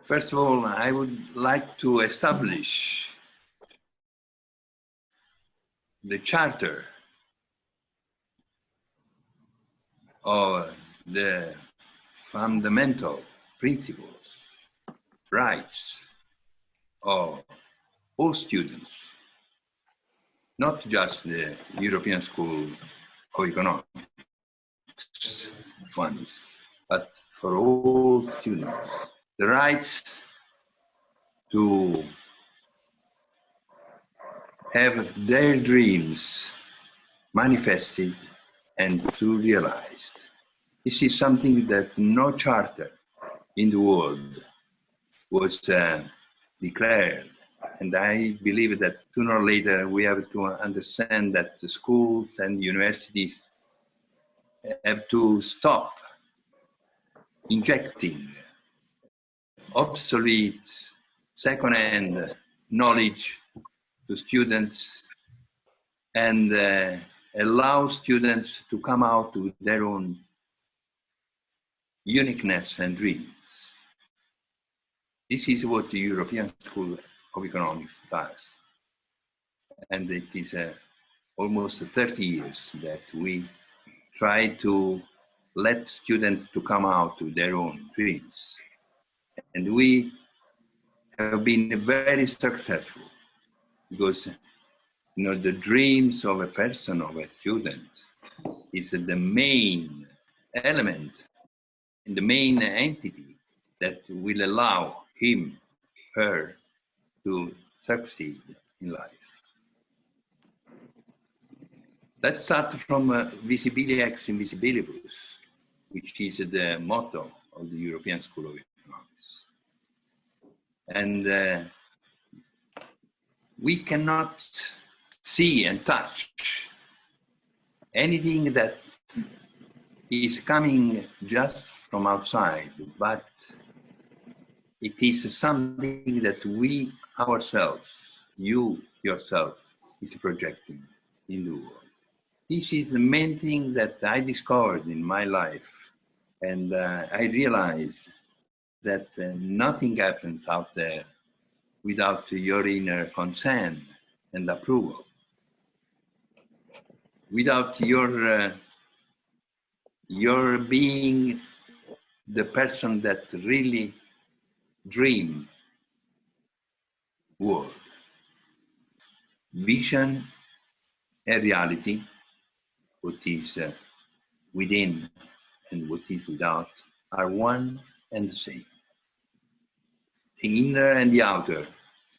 First of all, I would like to establish the charter of the fundamental principles, rights of all students, not just the European School of Economics ones, but for all students. The rights to have their dreams manifested and to realized. This is something that no charter in the world was declared. And I believe that sooner or later we have to understand that the schools and universities have to stop injecting obsolete second-hand knowledge to students and allow students to come out with their own uniqueness and dreams. This is what the European School of Economics does. And it is almost 30 years that we try to let students to come out with their own dreams. And we have been very successful because the dreams of a person, of a student, is the main element and the main entity that will allow him, her, to succeed in life. Let's start from Visibilia ex invisibilibus, which is the motto of the European School of Economics. And we cannot see and touch anything that is coming just from outside, but it is something that we ourselves, you yourself, is projecting in the world. This is the main thing that I discovered in my life, and I realized that nothing happens out there without your inner consent and approval, without your being the person that really dream world. Vision and reality, what is within and what is without, are one and the same. The inner and the outer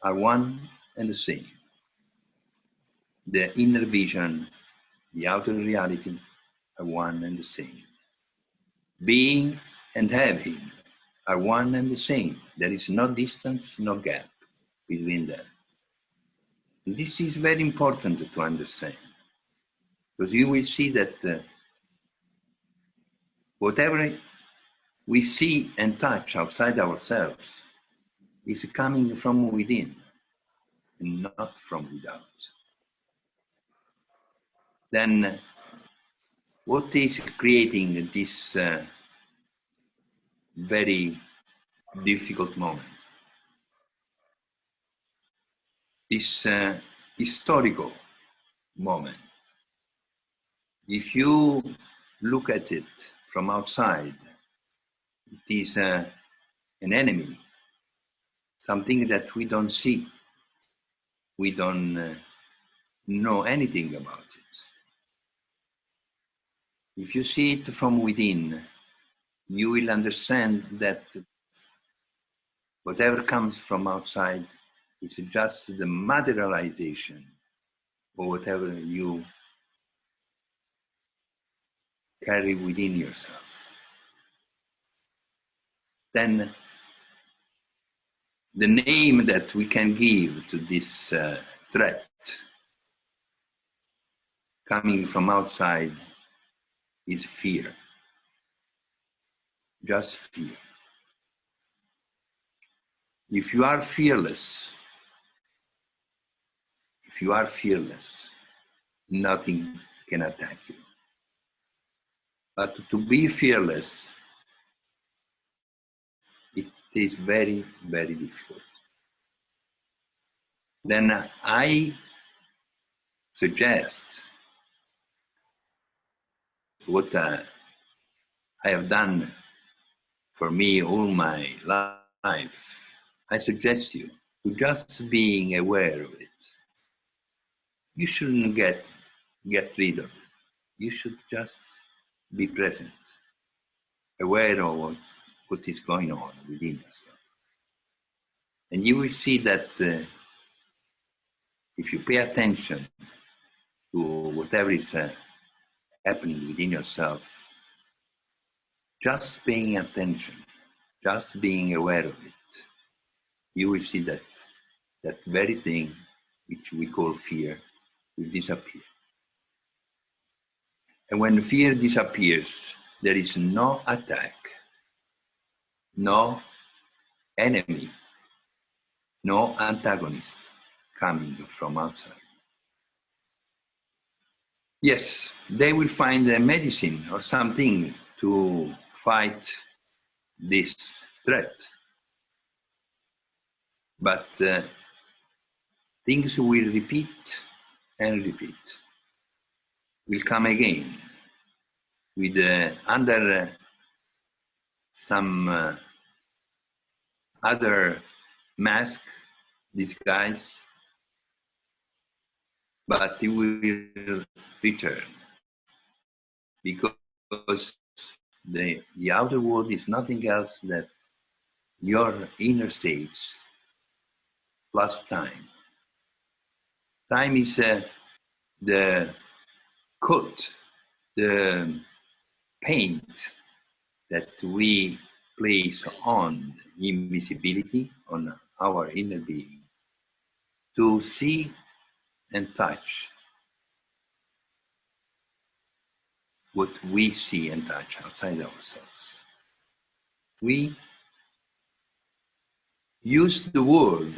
are one and the same. The inner vision, the outer reality are one and the same. Being and having are one and the same. There is no distance, no gap between them. And this is very important to understand, because you will see that whatever we see and touch outside ourselves is coming from within and not from without. Then what is creating this very difficult moment? This historical moment. If you look at it from outside, it is an enemy, something that we don't see. We don't know anything about it. If you see it from within, you will understand that whatever comes from outside is just the materialization of whatever you carry within yourself. Then the name that we can give to this threat coming from outside is fear. Just fear. If you are fearless, nothing can attack you. But to be fearless, it it is very, very difficult. Then I suggest what I have done for me all my life. I suggest you to just being aware of it. You shouldn't get rid of it. You should just be present, aware of what is going on within yourself. And you will see that if you pay attention to whatever is happening within yourself, just paying attention, just being aware of it, you will see that that very thing which we call fear will disappear. And when fear disappears, there is no attack, no enemy, no antagonist coming from outside. Yes, they will find a medicine or something to fight this threat. But things will repeat and repeat, will come again with under some other mask, disguise, but it will return because the outer world is nothing else than your inner states plus time. Time is the coat, the paint that we place on invisibility, on our inner being, to see and touch what we see and touch outside ourselves. We use the world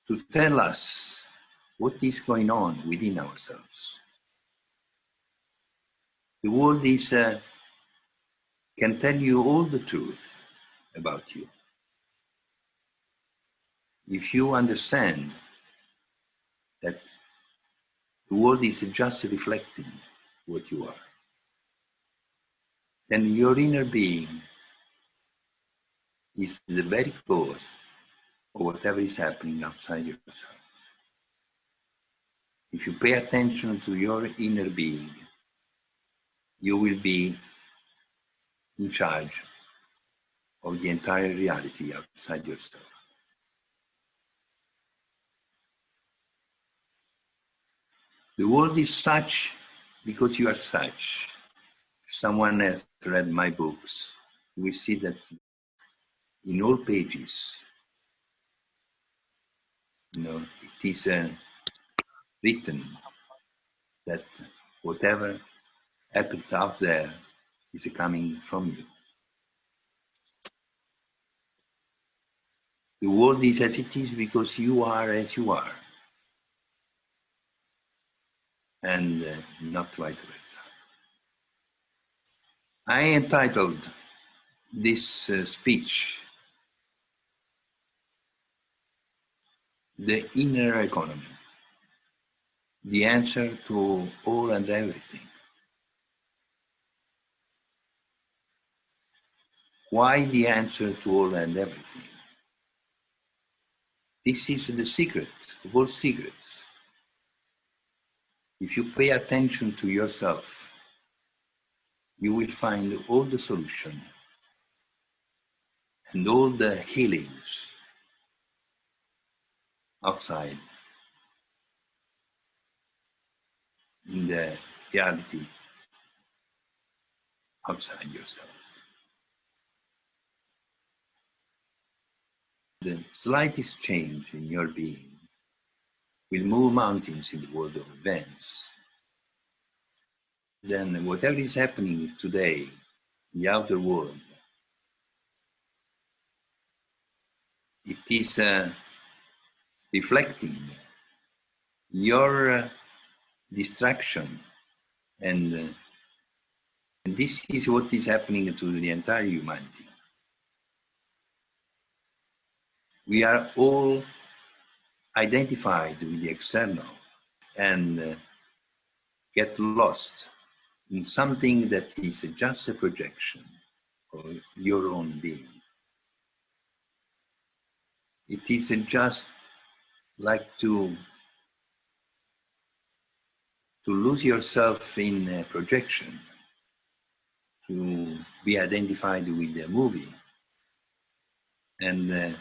to tell us what is going on within ourselves. The world is can tell you all the truth about you. If you understand that the world is just reflecting what you are, then your inner being is the very cause of whatever is happening outside yourself. If you pay attention to your inner being, you will be in charge of the entire reality outside yourself. The world is such because you are such. If someone has read my books, we see that in all pages, it is written that whatever happens out there is coming from you. The world is as it is because you are as you are, and not vice versa. I entitled this speech, The Inner Economy, the answer to all and everything. Why the answer to all and everything? This is the secret of all secrets. If you pay attention to yourself, you will find all the solution and all the healings outside in the reality outside yourself. The slightest change in your being will move mountains in the world of events. Then whatever is happening today in the outer world, it is reflecting your distraction, and this is what is happening to the entire humanity. We are all identified with the external and get lost in something that is just a projection of your own being. It is just like to lose yourself in a projection, to be identified with a movie. And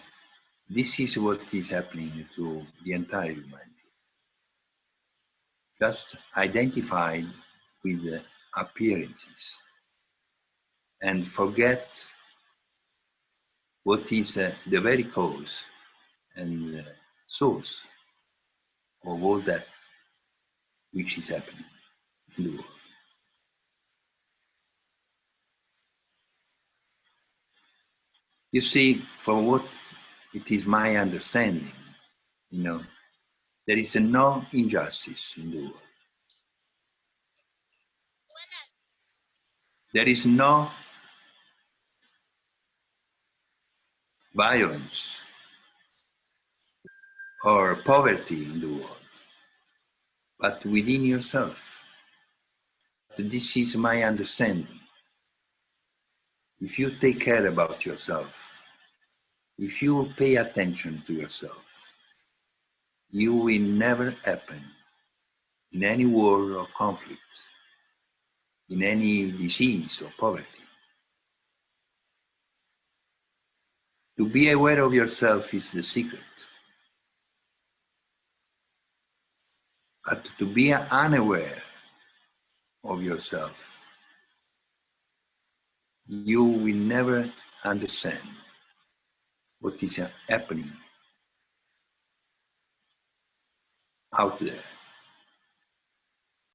this is what is happening to the entire humanity. Just identified with the appearances and forget what is the very cause and source of all that which is happening in the world. You see, for what it is my understanding, there is no injustice in the world. There is no violence or poverty in the world, but within yourself. This is my understanding. If you take care about yourself, if you pay attention to yourself, you will never happen in any war or conflict, in any disease or poverty. To be aware of yourself is the secret. But to be unaware of yourself, you will never understand what is happening out there.